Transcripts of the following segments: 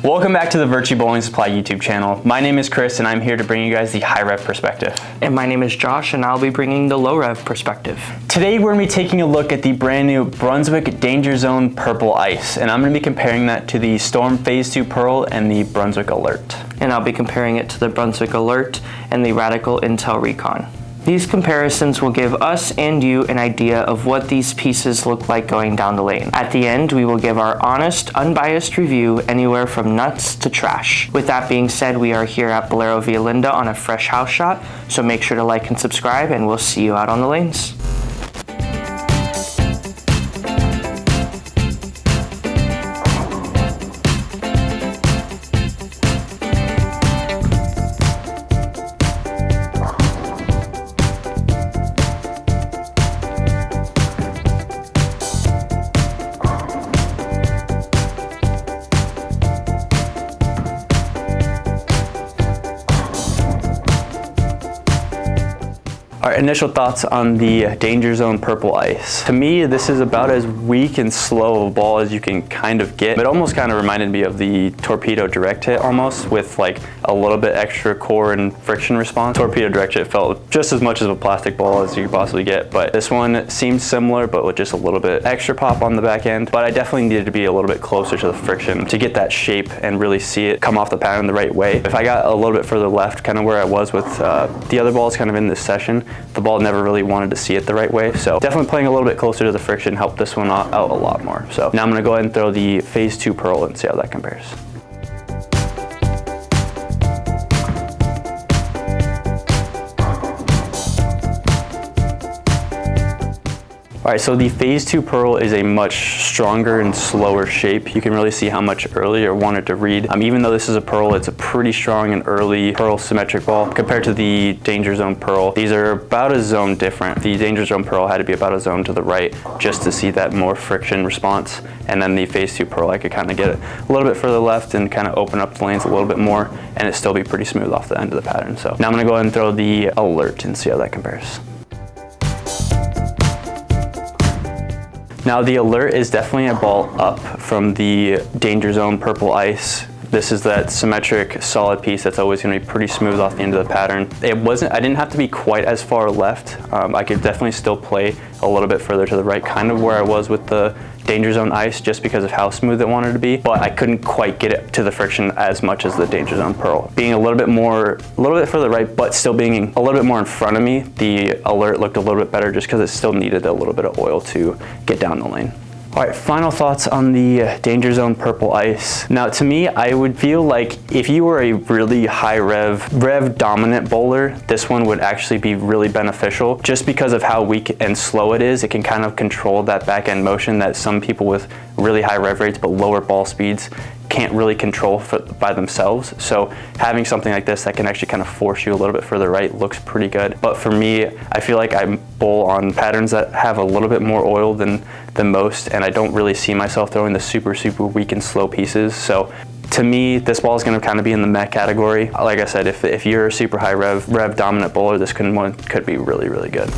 Welcome back to the Virtue Bowling Supply YouTube channel. My name is Chris and I'm here to bring you guys the high rev perspective. And my name is Josh and I'll be bringing the low rev perspective. Today we're going to be taking a look at the brand new Brunswick Danger Zone Purple Ice, and I'm going to be comparing that to the Storm Phaze II Pearl and the Brunswick Alert. And I'll be comparing it to the Brunswick Alert and the Radical Intel Recon. These comparisons will give us and you an idea of what these pieces look like going down the lane. At the end, we will give our honest, unbiased review anywhere from nuts to trash. With that being said, we are here at Bolero Via Linda on a fresh house shot, so make sure to like and subscribe and we'll see you out on the lanes. Our initial thoughts on the Danger Zone Purple Ice. To me, this is about as weak and slow of a ball as you can kind of get. It almost kind of reminded me of the Torpedo Direct Hit almost, with like a little bit extra core and friction response. Torpedo Direct Hit felt just as much as a plastic ball as you could possibly get, but this one seemed similar but with just a little bit extra pop on the back end. But I definitely needed to be a little bit closer to the friction to get that shape and really see it come off the pattern the right way. If I got a little bit further left, kind of where I was with the other balls kind of in this session, the ball never really wanted to see it the right way. So definitely playing a little bit closer to the friction helped this one out a lot more. So now I'm going to go ahead and throw the Phaze II Pearl and see how that compares. All right, so the Phaze II Pearl is a much stronger and slower shape. You can really see how much earlier I wanted to read. Even though this is a Pearl, it's a pretty strong and early Pearl symmetric ball. Compared to the Danger Zone Pearl, these are about a zone different. The Danger Zone Pearl had to be about a zone to the right just to see that more friction response. And then the Phaze II Pearl, I could kind of get it a little bit further left and kind of open up the lanes a little bit more, and it still be pretty smooth off the end of the pattern. So now I'm gonna go ahead and throw the Alert and see how that compares. Now the Alert is definitely a ball up from the Danger Zone Purple Ice. This is that symmetric, solid piece that's always going to be pretty smooth off the end of the pattern. I didn't have to be quite as far left. I could definitely still play a little bit further to the right, kind of where I was with the Danger Zone Ice, just because of how smooth it wanted to be. But I couldn't quite get it to the friction as much as the Danger Zone Pearl. Being a little bit further right, but still being a little bit more in front of me, the Alert looked a little bit better just because it still needed a little bit of oil to get down the lane. All right, final thoughts on the Danger Zone Purple Ice. Now, to me, I would feel like if you were a really high rev dominant bowler, this one would actually be really beneficial just because of how weak and slow it is. It can kind of control that back end motion that some people with really high rev rates but lower ball speeds can't really control by themselves. So having something like this that can actually kind of force you a little bit further right looks pretty good. But for me, I feel like I bowl on patterns that have a little bit more oil than most, and I don't really see myself throwing the super weak and slow pieces. So to me, this ball is going to kind of be in the meh category. Like I said, if you're a super high rev dominant bowler, this could be really good.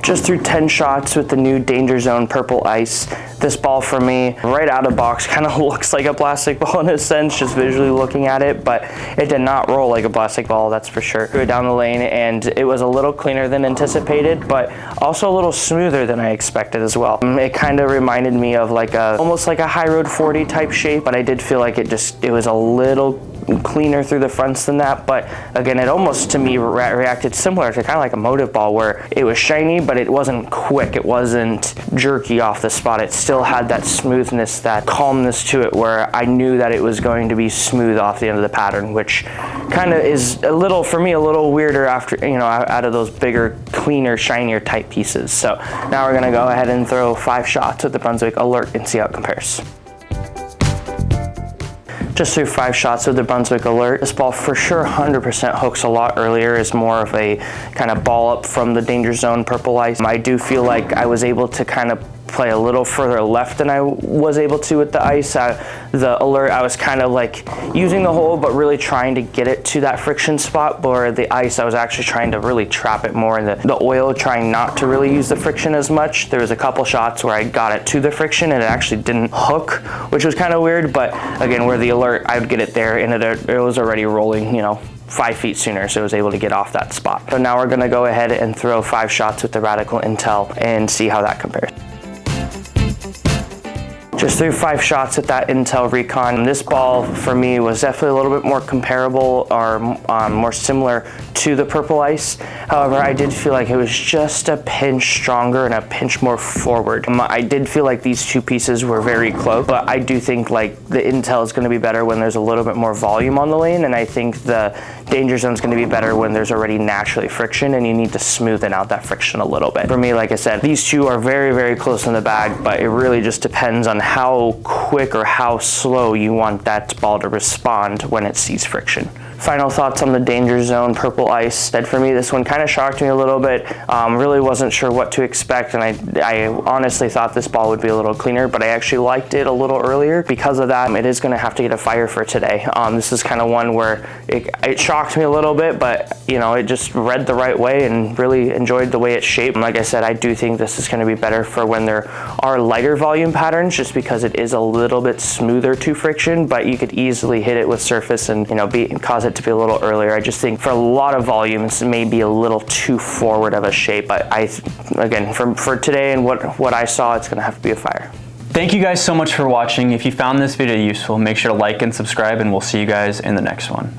Just through 10 shots with the new Danger Zone Purple Ice. This ball for me, right out of box, kind of looks like a plastic ball in a sense, just visually looking at it, but it did not roll like a plastic ball, that's for sure. Threw it down the lane and it was a little cleaner than anticipated, but also a little smoother than I expected as well. It kind of reminded me of like almost like a high road 40 type shape, but I did feel like it was a little cleaner through the fronts than that. But again, it almost to me reacted similar to kind of like a motive ball, where it was shiny but it wasn't quick, it wasn't jerky off the spot. It still had that smoothness, that calmness to it, where I knew that it was going to be smooth off the end of the pattern, which kind of is a little, for me, a little weirder after, you know, out of those bigger, cleaner, shinier type pieces. So now we're gonna go ahead and throw 5 shots with the Brunswick Alert and see how it compares. Just threw 5 shots with the Brunswick Alert. This ball for sure 100% hooks a lot earlier, is more of a kind of ball up from the Danger Zone Purple Ice. I do feel like I was able to kind of play a little further left than I was able to with the ice. The Alert, I was kind of like using the hole, but really trying to get it to that friction spot. Where the ice, I was actually trying to really trap it more in the oil, trying not to really use the friction as much. There was a couple shots where I got it to the friction and it actually didn't hook, which was kind of weird. But again, where the Alert, I would get it there and it was already rolling, you know, 5 feet sooner, so I was able to get off that spot. So now we're gonna go ahead and throw 5 shots with the Radical Intel and see how that compares. Just threw 5 shots at that Intel Recon. This ball for me was definitely a little bit more comparable or more similar to the Purple Ice. However, I did feel like it was just a pinch stronger and a pinch more forward. I did feel like these two pieces were very close, but I do think like the Intel is going to be better when there's a little bit more volume on the lane, and I think the Danger Zone is going to be better when there's already naturally friction and you need to smoothen out that friction a little bit. For me, like I said, these two are very, very close in the bag, but it really just depends on how quick or how slow you want that ball to respond when it sees friction. Final thoughts on the Danger Zone Purple Ice. That for me, this one kind of shocked me a little bit. Really wasn't sure what to expect, and I honestly thought this ball would be a little cleaner, but I actually liked it a little earlier. Because of that, it is going to have to get a fire for today. This is kind of one where it shocked me a little bit, but you know, it just read the right way and really enjoyed the way it's shaped. And like I said, I do think this is going to be better for when there are lighter volume patterns, just because it is a little bit smoother to friction, but you could easily hit it with surface and, you know, cause it to be a little earlier. I just think for a lot of volumes, may be a little too forward of a shape. But again, for today and what I saw, it's going to have to be a fire. Thank you guys so much for watching. If you found this video useful, make sure to like and subscribe, and we'll see you guys in the next one.